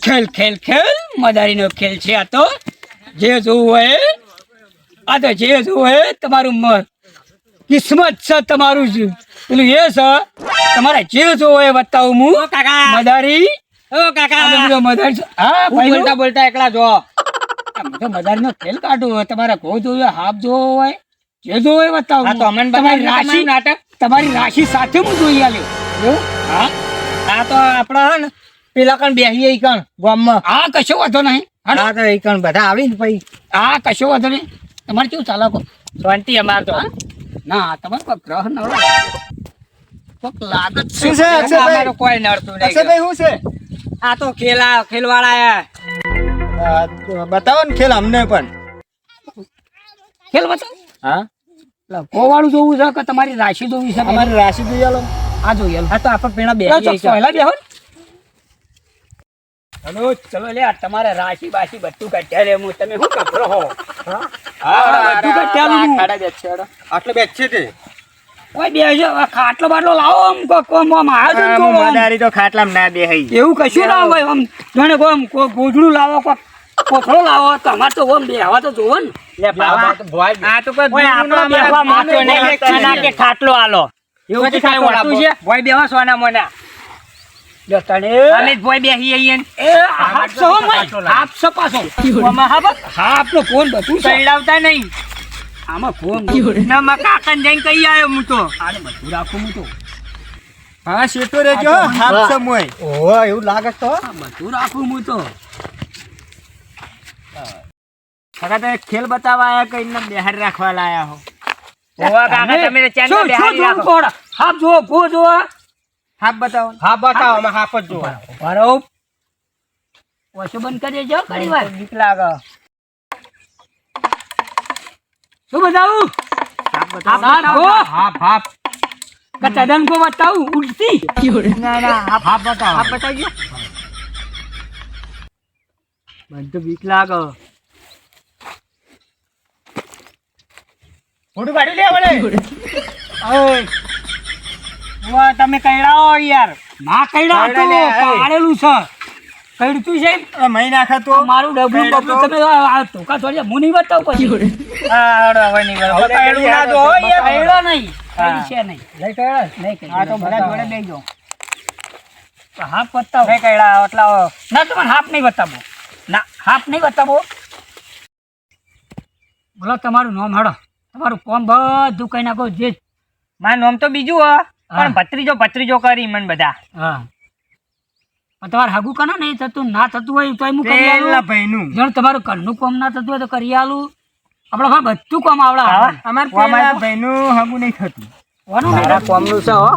ખેલ ખેલ ખેલ મદારીનો ખેલ છે આ તો. જે જોવું હોય આ તો જે જોવું હોય તમારું કિસ્મત છે તમારું જ પેલું એ છે તમારે જે જોવું હોય બતાવું હું મદારી. ઓ કાકા મદારી છે. હા ભાઈ બોલતા બોલતા એકલા જો તો મદારીનો ખેલ કાઢું તમારે કોઈ જોયું હોય હાફ જોવો હોય જે જોવું હોય બતાવું. આ તો અમને તમારી બતાવ્યું રાશિ નાટક. તમારી રાશિ સાથે હું જોઈ આવ્યો. એવું? હા આ તો આપડા હે ને પેલા કણ બેહીએ ઈ કણ ગામમાં. હા કશો વાંધો નહીં. આ તો ઈ કણ બધા આવી ને પછી હા કશો વાંધો નહીં. તમારે કેવું ચાલો શાંતિ અમાર તો. ના તમારે કોઈ ગ્રહ નડો કોક લાગત શું છે અક્ષયભાઈ? અમારું કોઈ નડતું નહીં. અક્ષયભાઈ શું છે? આ તો ખેલવાળા આયા. બતાવો ને ખેલ અમને પણ. ખેલ બતાવો. હા કોવાળું જોવું છે કે તમારી રાશિ જોવી છે? અમારી રાશિ જોઈ આલો. આ જોઈએ આ તો આપણે પેલા બેહીએ ઈ કણ. પહેલા બેહો. હલો ચલો લે આ તમારે રાશિ બાશિ બધું કાઢ્યા લે હું તમે શું કપરો હો? હા બધું કાઢ્યાલું હું. આટલે બેચ છે તે. ઓય બેહજો આ ખાટલો બાટલો લાવો આમ કોમ આમ આવ્યો છો ને તો આમ. મદારી તો ખાટલામાં ના બેહી. એવું કશું ના હોય આમ જાણે કોમ ગોજડું લાવો કોથળો લાવો તમારે તો ઓમ બેહવા તો જોવો ને. લે બાબા આ તો કોઈ ઓય દૂરનું આપણો ના બેહવા માને. માથે નહીં આના કે ખાટલો આલો. એવું પછી કાંઈ ખાટલો હોતું છે? ભોય બેહવા સોના મોના. જો તને અમે જ ભોય બેહી આઈએ ને. એ હાપસો હાપસો પાછો આમાં હા હાપનો ફોન બધું છે ચડાવતા નહીં. આમાં ફોન ના માં કાકાને જઈને કહી આવ્યો હું તો. આને બધું રાખું હું તો હા શેતો રેજો હાફ સમય. ઓહો એવું લાગે તો. આ બધું રાખું હું તો કાકા તો ખેલ બતાવવા આયા કઈને બેહાર રાખવા લાયા હો. ઓવા કાકા તમે તો ચેનલ શું બેહારી જોવું રાખો. કોણ? હાપ જુઓ ગો જુઓ હાફ બતાવો. હા બતાવો અમે હાફ જ જોવા. ઉભા ઓછું બંધ કરી દેજો ઘણી વાર. બીક લાગે. શું બતાવું? Half half go half half. કે ચદન કો બતાવું ઉલટી ના ના હાફ હાફ બતાવો. હાફ બતાવજો. બધું બીક લાગે. ફોટો પાડી લે વળે. ઓય વા તમે કઈડાઓ યાર. ના કઈડા તો કઈડા લે, એ. પાડેલું છે કઈડતું છે મહી નાખે તો. મારું ડબલું કઈડા બબલું તો. તમે આ ધોકા થોડી હું નહીં બતાવું પછી હા હડો હવે નહીં બરાબર. કઈડું ના જો હો યાર. કઈડો નહીં હા. કઈડી છે નહીં લઈ કઈડા. નહીં કઈડી. હા તો બધા જોડે બેસજો. હાફ બતાવો લઈ કઈડા એટલા ના તમારે હાફ નહીં બતાવો ના હાફ નહીં બતાવો બોલો તમારું નામ હડો તમારું કોમ બધું કઈ નાખો જે મારું નામ તો બીજું હ પણ ભત્રીજો ભત્રીજો કરી મને બધા. હા પણ તમારે હગું કના નહીં થતું ના થતું હોય તો હું કરી પેલા આલું ભાઈનું. જાણ તમારું ઘરનું કામ ના થતું હોય તો કરી આલું આપણે ભાઈ બધું કામ આવડે અમાર પેલા ભાઈનું હગું નહીં થતું. તારા કોમનું છે હો.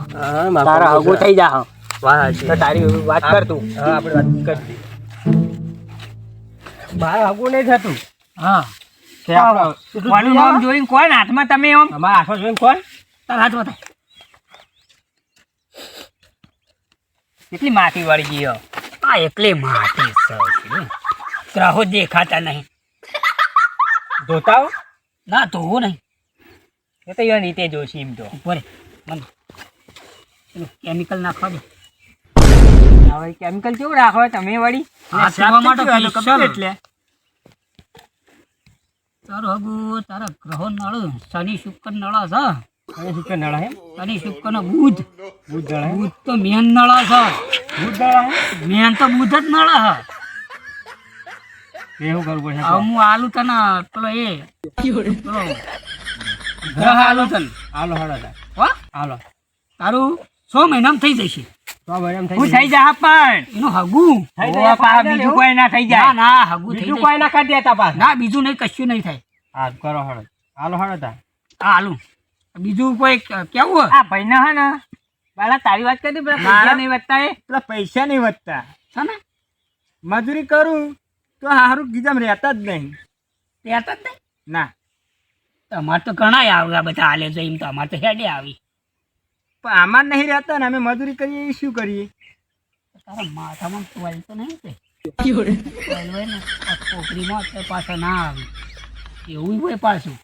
તારા હગું થઈ જા હો. તો તારી વાત કર તું. હા આપણે વાત કરતી. મારા હગું નહીં થતું. હા કોનું નામ જોઈને કોણ હાથમાં તમે આમ અમારા હાથમાં જોઈને કોણ તાર હાથ બતાય કેટલી માટી વળી ગઈ હો. આ એકલી માટી ગ્રહો દેખાતા નહીં ધોતા હો? ના તો નહીં એ તો એવી રીતે જોશી એમ તો. ઉપર મને પેલું કેમિકલ નાખવા દે હવે કેમિકલ કેવું રાખો તમે વળી આ સેવા માટે કેટલું હતું? special. એટલે તારો હગુ તારા ગ્રહો નળ શનિ શુક્ર નળ છે હવે શું કે નળા હે શનિ શુક્ર નો બુધ બુધ જણા હે બુધ તો મેન નળ છે બુધ જણા હે મેન તો બુધ જ નળ છે એવું કરવું પડશે. હવે હું આલુ તને પેલો એ પેલો ગ્રહ આલુ તને હાલો હાલો તાર. હો હાલો તારું 100 મહિનામાં થઈ જશે તો બરાબર થઈ થઈ જા પણ એનું હગુ થઈ જાય પા બીજું કોઈ ના થઈ ના જાય. ના હગુ થઈ બીજું જશે. કોઈ ના કરી દેતા પાછા. ના બીજું નહીં કશું નહીં થાય હા કરો હાલો હાલો હાલો તાર. આ આલુ બીજું કોઈ કેવું આ ભાઈ ના હે ને પેલા તારી વાત કરી પેલા પૈસા નહીં વધતા એ પેલા પૈસા નહીં વધતા. છે ને મજૂરી કરું તો હારું ગીજામ રહેતા જ નહીં. ત્યાં જ નહીં ના તમારે તો ઘણા આવ્યા બધા હાલે છે એમ તો અમારે તો હેડે આવી પણ આમાં જ નહીં રહેતા ને અમે મજૂરી કરીએ એ શું કરીએ? તારા માથામાં ટોલ તો નહીં છે ટોલ હોય ને આ છોકરીમાં તો પાછા ના આવી એવું હોય પાછું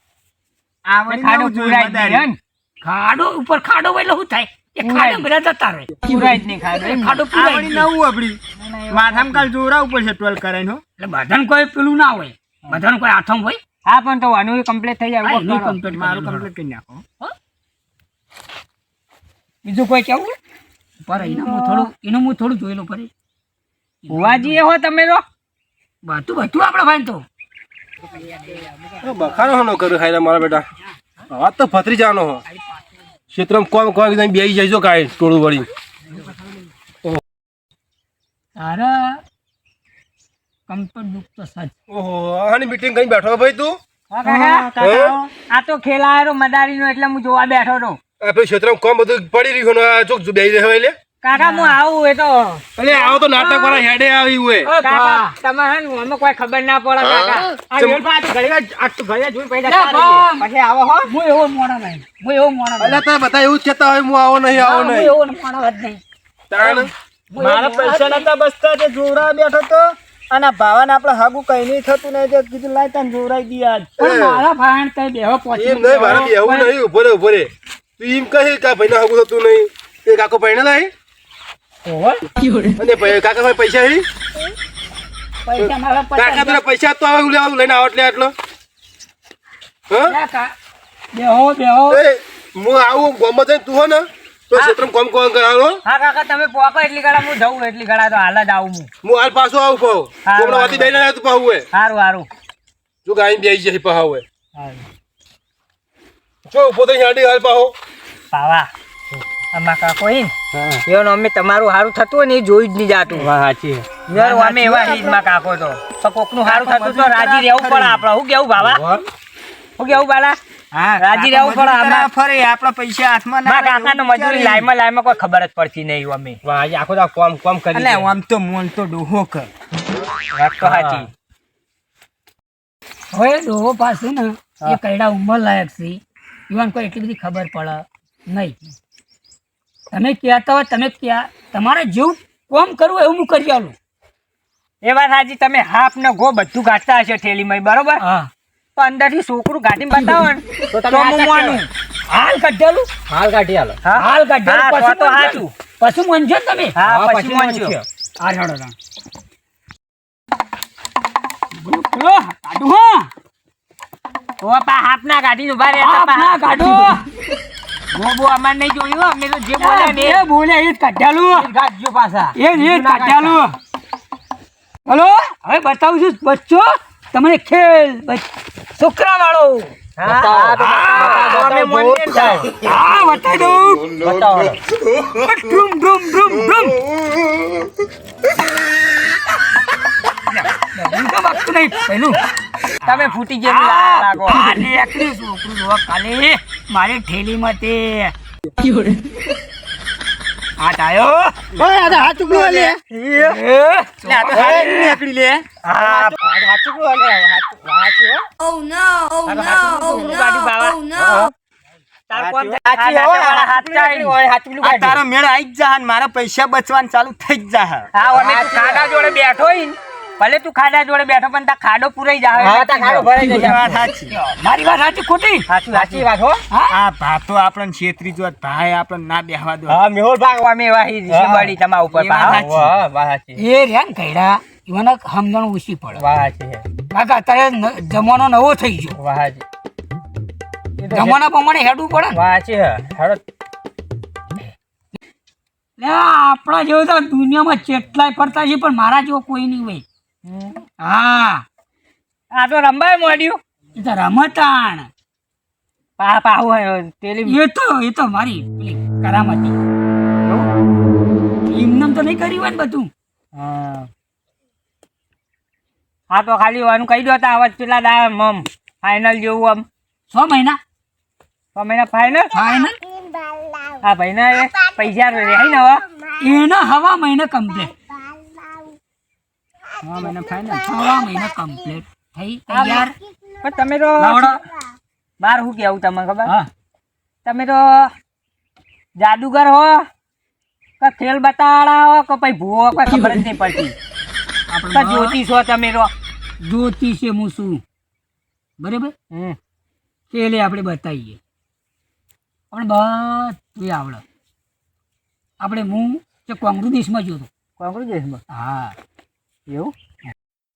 આ વળી ખાડો નવું જોયું પુરાઈ મદારી. ગયો ને. ખાડો ઉપર ખાડો હોય એટલે શું થાય એ ખાડો બધા જતા રહે પૂરાય જ નહીં ખાડો એ ખાડો પૂરાય આ વળી જ નહીં. નવું આપડી માથામાં કાલ જોરા ઉપર છે 12 કરાઈને હો. એટલે બધાને કોઈ પેલું ના હોય બધાને કોઈ હાથમ હોય હા પણ તો આનું કમ્પ્લીટ થઈ જાય હા, એવું એનું કરો. complete મારું કરી કમ્પ્લીટ કરી નાખો બીજું કોઈ કેવું પર એનું હું થોડું જોયેલું પર ભુવાજી હો તમે તો બધું આપણે ભાઈ તો બખાનો હનો કર્યો ખાઈને મારા બેટા વાત તો ફતરી જાનો હો ક્ષેત્રમાં કોમ કોમ એકદમ બેસી જઈજો કાંઈ ટોળું વળી તારા કંપર દુઃખ તો સચ ઓહો આની મીટિંગ કરીને બેઠો ભાઈ તું હા, કાકા? આ તો ખેલાયો મદારીનો એટલે હું જોવા બેઠો તો આ પેલું ક્ષેત્રમાં કોમ બધું પડી રહ્યું ને આ ચોક બેસી રહ્યો એટલે કાકા હું આવું એ તો અરે આવો તો નાટક વાળા હેડે આવી હોય કાકા તમે હે ને અમે કોઈ ખબર ના પડે કાકા આ ચમ- વેલ પાસે ઘડીવાર આ તો ઘડીવાર જોઈ પૈસા લે, ચાલી બમ. પછી આવો હો હું એવો મોણા નહીં હું એવો મોણા નહીં. અલ્યા તમે બધા એવું જ કહેતા હોય હું આવો નહીં આવો હા, હું નહીં એવો મોણા જ નહીં તાણ હું એવો મારા મોણા જ પૈસા નહીં. નતા બસતા તે જોરા બેઠો તો અને આ ભાવાને આપણે હાગું કઈ નહીં થતું નહીં તો કીધું લાય તને જોરાઈ દી આજ પણ મારા ભાણ તે બેહો પહોંચી એમ નહીં મારા બી એવું નહીં ઉભો રે ઉભો રે તું એમ કહે કે ભાઈને હગું થતું નહીં એ કાકો પૈણે લાય અને કાકા ભાઈ પૈસા હી પૈસા મારા કાકા પેલા પૈસા તો આવે લેવાનું લઈને આવો એટલે આટલો હા બેહો એ હું આવું ગામમાં જઈને તું હો ને તો ક્ષેત્રમાં કોમ કોમ કરાવો હા કાકા તમે પોકો એટલી ગળા હું જઉં એટલી ગળા તો હાલ જ આવું હું હું હાલ પાછો આવું પાઉં હા, કોમના વાતી બેને ના તું પાવું હોય સારું સારું જો ગાઈ બેસી જશે પાહા હોય સારું. જો ઉભો થઈ હાડી હાલ પાહો પાવા આમાં કાકો ઈન એનો અમે તમારું સારું થતું હોય ને એ જોઈ જ નહીં જાતું સાચી યાર અમે એવા હીજમાં કાકો તો કોકનું સારું થતું તો રાજી રહેવું પડે આપણે હું કેવું બાબા હું કેવું બાલા હા રાજી રહેવું પડે આમાં. ફરે આપણા પૈસા હાથમાં ના મારા કાકાનો મજૂરી લાઈમાં કોઈ ખબર જ પડતી નહીં અમે વાહ આજે આખો દા કોમ કોમ કરી એટલે આમ તો મોન તો ડોહો કર વાત તો સાચી હવે ડોહો પાસે ને એ કઈડા ઉંમર લાયક છે યુવાન કોઈ એટલી બધી ખબર પડે નહીં તમે કહેતા હોય તમે ક્યાં તમારે જેવું કોમ કરવું એવું હું કરી આલું એ વાત સાચી તમે હાફ ને ગો બધું ગાંઠતા હશો થેલીમાં બરોબર હા તો અંદરથી છોકરું ગાંઠીને બતાવો ને તો હું માનું હાલ કાઢેલું હાલ કાઢી હાલો હાલ કાઢેલું હા, પછી તો મોનજો. સાચું. પછી મોનજો ને તમે હા પછી મોનજો. આ હેડો તા. બોલો, બોલો, કાઢું હો. ઓ પા હાફ ના ગાંઠીને ઉભા રહેતા હાફ પા ના હાફ કાઢો. ગોબો અમાર નહીં જોયું અમે તો જે બોલ્યા ને એ બોલે એ જ કાઢેલું. ગાંઠજો પાછા એ જ કાઢેલું. બોલો હવે બતાવું છું બચ્ચો તમને ખેલ છોકરા વાળો અમે મોનીએ ને થાય. હા બતાવી દઉં ડ્રુમ ડ્રુમ ડ્રુમ ડ્રુમ તો વાગતું નહીં પેલું તમે ફૂટી ગયા લાગો કાલે એકલી છોકરું જોવા કાલે મારી ઠેલીમાં તે હાથ આવ્યો હાથ ચૂકલો લે નીકળી લે હાથ ચૂકલો લે Oh no! Oh no! Oh no! Oh no! તારો મેળ આવી જ જા મારા પૈસા બચવાન ચાલુ થઈ જ જા હા અમે તું ખાડા જોડે બેઠો હોય ને ભલે તું ખાડા જોડે બેઠો પણ તા ખાડો પુરાઈ જાય મારી વાત સાચી ખોટી સાચી વાત હો આ ભાતો આપણને છેતરી જોત ભાઈ આપણને ના બેહવા દો અમે એવા હી બળી તમારા ઉપર એ વાત સાચી. એ રહ્યા ને કઈડા એવાને સમજણ ઓછી પડે કાકા અત્યારે જમાનો નવો થઈ ગયો જમાના પ્રમાણે હેડવું પડે ને લે, આપણા જેવો તો દુનિયામાં કેટલાય ફરતા છે પણ મારા જેવો કોઈ નહીં હોય હા આ તો રંબાય મોડ્યું એ તો રમતાણ તેલી એ તો મારી પેલી કરામતી એમને તો નહીં કર્યું હોય ને બધું હા તો ખાલી વાનું કહી દો તા આવાજ પેલા દા મમ ફાઇનલ જેવું આમ 6 મહિના 6 મહિના ફાઇનલ ફાઇનલ હા ભાઈ ના પૈસા રહે ને હવે એના હવા મહિના કમ્પ્લીટ ફાઇનલ હવા મહિના કમ્પ્લીટ થઈ તૈયાર પણ તમે તો લાવડો બાર શું કેવું તમને ખબર હા તમે તો જાદુગર હો કે ખેલ બતાડા હો કે પછી ભૂવો કોઈ ખબર જ નહીં પડતી કે જ્યોતિષ હો તમે તો જ્યોતિષે હું શું બરાબર એટલે આપણે બતાવીએ પણ બધું આવડે આપણે હું તે કોંગ્રેસ દેશમાં ગયો હતો. કોંગ્રેસ દેશમાં હા એવું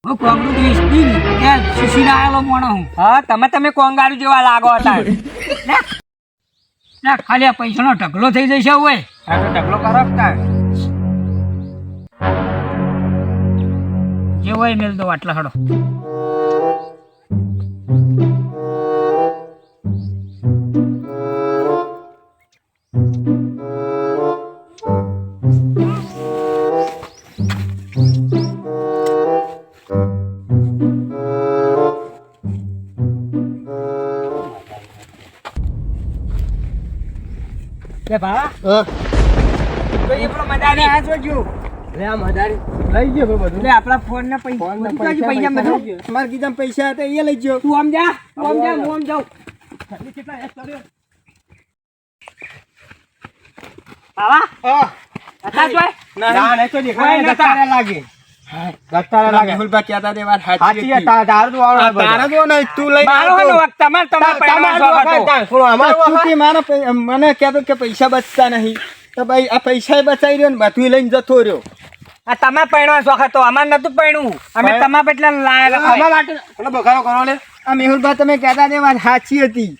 હું કોંગ્રેસ દેશથી ત્યાં શીશીને આવેલો મોણો હું. હા તમે કોંગારું જેવા લાગો હતા ના ખાલી આ પૈસાનો ઢગલો થઈ જશે હવે. આ તો ઢગલો કરો તાર જે હોય મેલ દો આટલા હડો. લે ભા હા તો એ પેલો મદારી આ જોજો લે આ મદારી લઈ ગયો ભાઈ બધું. લે આપણા ફોન ને પૈસા પૈસા બધું તમારે કીધા પૈસા હતા એ લઈ ગયો. તું આમ જા હું આમ જાઉં બાવા હા હતા જોય ના નહીં તો દેખાય ઓય, ગતારે લાગે. ગતારે લાગે. મેહુલભા કહેતા તે વાત સાચી સાચી હતી. તારા તો નહીં, તું લઈને મારો આવતો. હનો વખત તમારે પૈણવાનો શોખ હતો. તું કે મારા મને કહેતો કે પૈસા બચતા નહીં તો ભાઈ આ પૈસા બચાવી રહ્યો ને બધું લઈને જતો રહ્યો. આ તમારે પૈણવાનો શોખ હતો અમારે નતું પૈણું અમે તમારા પેટલા લાયા બગાડો કરો લે આ મેહુલભા તમે કહેતા તે વાત સાચી હતી.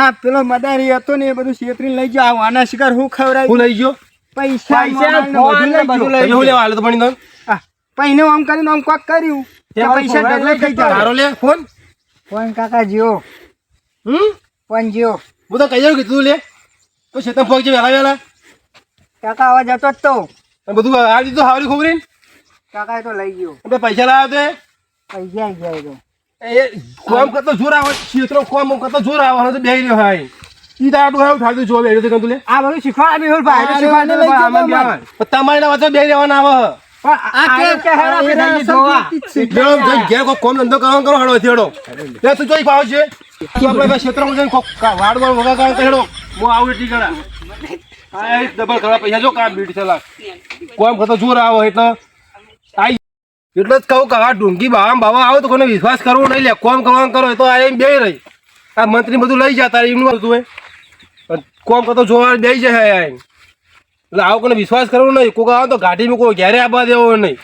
આ પેલો મદારી હતો ને એ બધું છેતરીને લઈ ગયો. આના શિકાર હું ખવડાવી હું લઈ ગયો પૈસા બધું લઈ હું લેવા હાલે તો ભણી દઉં પૈને આમ કરીને આમ કોક કર્યું તે પૈસા ઢગલા થઈ ગયા. તારો લે ફોન ફોન કાકા જીઓ ફોન જીઓ હું તો કહી દઉં કીધું લે તો શેતમ ફોગ છે વહેલા વહેલા કાકા આવા જતો જ તો અને બધું આ દીધું હાવરી ખોબરી કાકા તો લઈ ગયો. બે પૈસા લાવ્યો પૈસા આવી ગયા તો એ કોમ કરતો જોર આવે ક્ષેત્રો કોમ કરતો જોર આવવાનો તો બેહી રહ્યો હાય ઈ તારું હાવ થાતું જો બેહી રહ્યો તું લે આ બધું શીખવાડ મેહુલભાઈ આ શીખવાડને લઈ ગયો આમાં તમારે. પણ તમારે ના વાતો બેહી રહેવાના આવે આ કે હેરા આ આપણે એના જોવા. સંપત્તિ જ છે. જેનો જઈ ઘેર કોઈ કોમ ધંધો કરવાનો કરો હળો થેડો લે તું જોઈ પાવ છે તું આપણે ભાઈ ક્ષેત્રમાં જઈને વાડ વાડ વગા કામ કહેડો હું આવું એટલી ગણા આ એક ડબલ ઘણા પૈસા જો કામ બીટી ચલા કોમ કરતો જોર આવો એટલે આઈ એટલે જ કહું કે આ ઢૂંગી બાવા આવો તો કોને વિશ્વાસ કરવો નહીં લે કોમ કરવાનું કરો એ તો આ એમ બેહી રહી આ મંત્રી બધું લઈ જતા એમનું હતું એ કોમ કરતો જોવા બેસી જાય એટલે આવો કોને વિશ્વાસ કરવો નહીં કોઈ આવો તો ગાડીમાં કોઈ ઘેરે આવવા દેવો નહીં